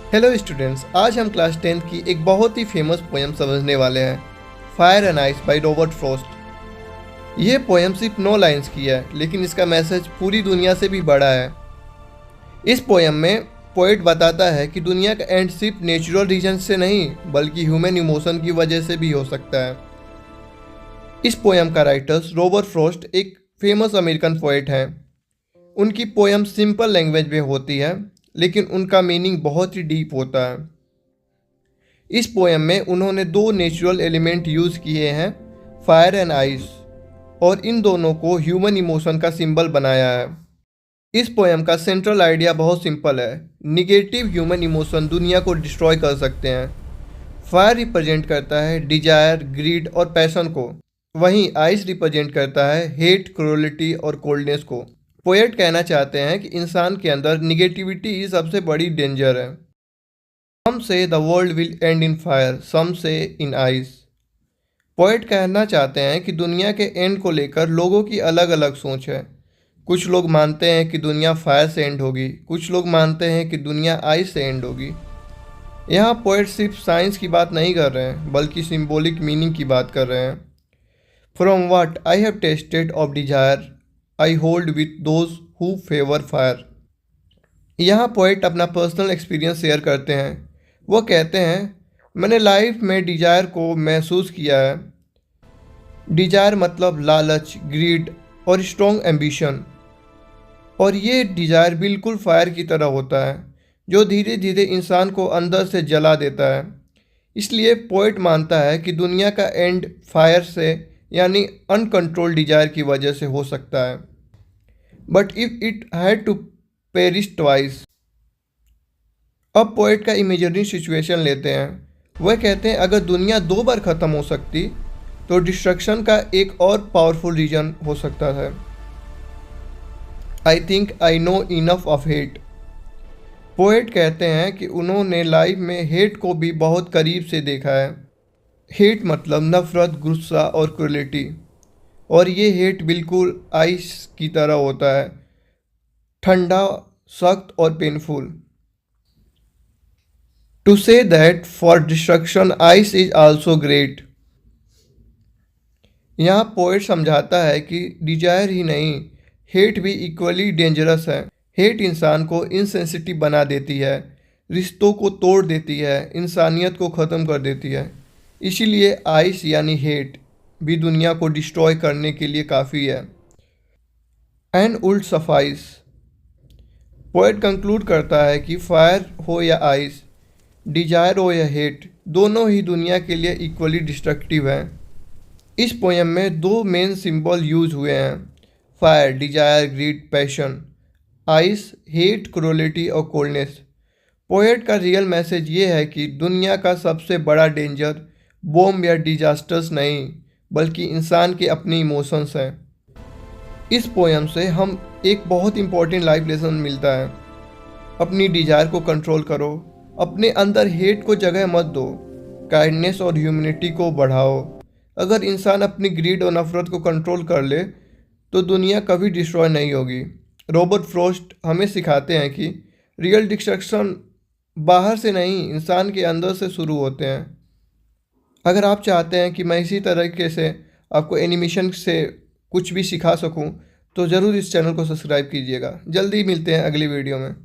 Hello students, आज हम class 10th की एक बहुत ही फेमस पोएम समझने वाले हैं, fire and ice by Robert Frost. ये पोएम सिर्फ 9 लाइंस की है, लेकिन इसका मैसेज पूरी दुनिया से भी बड़ा है। इस पोएम में पोएट बताता है कि दुनिया का एंड सिर्फ नेचुरल रीजन से नहीं, बल्कि ह्यूमन इमोशन की वजह से भी हो सकता है। इस पोएम का राइटर्स रॉबर्ट फ्रॉस्ट एक फेमस अमेरिकन पोएट हैं। उनकी पोएम सिंपल लैंग्वेज में होती है, लेकिन उनका मीनिंग बहुत ही डीप होता है। इस पोएम में उन्होंने 2 नेचुरल एलिमेंट यूज़ किए हैं, फायर एंड आइस, और इन दोनों को ह्यूमन इमोशन का सिंबल बनाया है। इस पोएम का सेंट्रल आइडिया बहुत सिंपल है। निगेटिव ह्यूमन इमोशन दुनिया को डिस्ट्रॉय कर सकते हैं। फायर रिप्रेजेंट करता है डिजायर, ग्रीड और पैशन को, वहीं आइस रिप्रेजेंट करता है हेट, क्रूरलिटी और कोल्डनेस को। पोएट कहना चाहते हैं कि इंसान के अंदर निगेटिविटी ही सबसे बड़ी डेंजर है। Some say the world will end in fire, some say in ice. Poet कहना चाहते हैं कि दुनिया के एंड को लेकर लोगों की अलग अलग सोच है। कुछ लोग मानते हैं कि दुनिया फायर से एंड होगी, कुछ लोग मानते हैं कि दुनिया आइस से एंड होगी। यहाँ पोएट सिर्फ साइंस की बात नहीं कर रहे हैं, बल्कि सिंबॉलिक मीनिंग की बात कर रहे हैं। From what I have tested of desire I hold with those who favour fire. यहाँ पोएट अपना पर्सनल एक्सपीरियंस शेयर करते हैं। वो कहते हैं, मैंने लाइफ में डिजायर को महसूस किया है। डिजायर मतलब लालच, ग्रीड और स्ट्रॉन्ग एम्बिशन। और ये डिजायर बिल्कुल फायर की तरह होता है, जो धीरे धीरे इंसान को अंदर से जला देता है। इसलिए पोएट मानता है कि दुनिया का एंड फायर से यानी अनकंट्रोल्ड डिजायर की वजह से हो सकता है। But if it had to perish twice. अब पोएट का इमेजिनरी सिचुएशन लेते हैं। वह कहते हैं, अगर दुनिया 2 बार ख़त्म हो सकती तो डिस्ट्रक्शन का एक और पावरफुल रीजन हो सकता था। I think I know enough of hate. Poet कहते हैं कि उन्होंने लाइफ में हेट को भी बहुत करीब से देखा है। हेट मतलब नफ़रत, गुस्सा और क्रूरलिटी। और ये हेट बिल्कुल आइस की तरह होता है, ठंडा, सख्त और painful. To say that for destruction ice is also great। यहाँ पोएट समझाता है कि डिजायर ही नहीं, हेट भी इक्वली डेंजरस है। हेट इंसान को इनसेंसिटिव बना देती है, रिश्तों को तोड़ देती है, इंसानियत को ख़त्म कर देती है। इसीलिए आइस यानी हेट भी दुनिया को डिस्ट्रॉय करने के लिए काफ़ी है। And would suffice. Poet conclude करता है कि फायर हो या आइस, डिजायर हो या हेट, दोनों ही दुनिया के लिए इक्वली डिस्ट्रक्टिव हैं। इस पोएम में 2 मेन सिंबल यूज हुए हैं, fire, desire, greed, passion, ice, hate, cruelty और कोल्डनेस। पोएट का रियल मैसेज ये है कि दुनिया का सबसे बड़ा डेंजर बॉम्ब या डिजास्टर्स नहीं, बल्कि इंसान के अपने इमोशंस हैं। इस पोएम से हम एक बहुत इंपॉर्टेंट लाइफ लेसन मिलता है। अपनी डिजायर को कंट्रोल करो, अपने अंदर हेट को जगह मत दो, काइंडनेस और ह्यूमैनिटी को बढ़ाओ। अगर इंसान अपनी ग्रीड और नफरत को कंट्रोल कर ले तो दुनिया कभी डिस्ट्रॉय नहीं होगी। रॉबर्ट फ्रॉस्ट हमें सिखाते हैं कि रियल डिस्ट्रक्शन बाहर से नहीं, इंसान के अंदर से शुरू होते हैं। अगर आप चाहते हैं कि मैं इसी तरीके से आपको एनिमेशन से कुछ भी सिखा सकूं, तो ज़रूर इस चैनल को सब्सक्राइब कीजिएगा। जल्दी मिलते हैं अगली वीडियो में।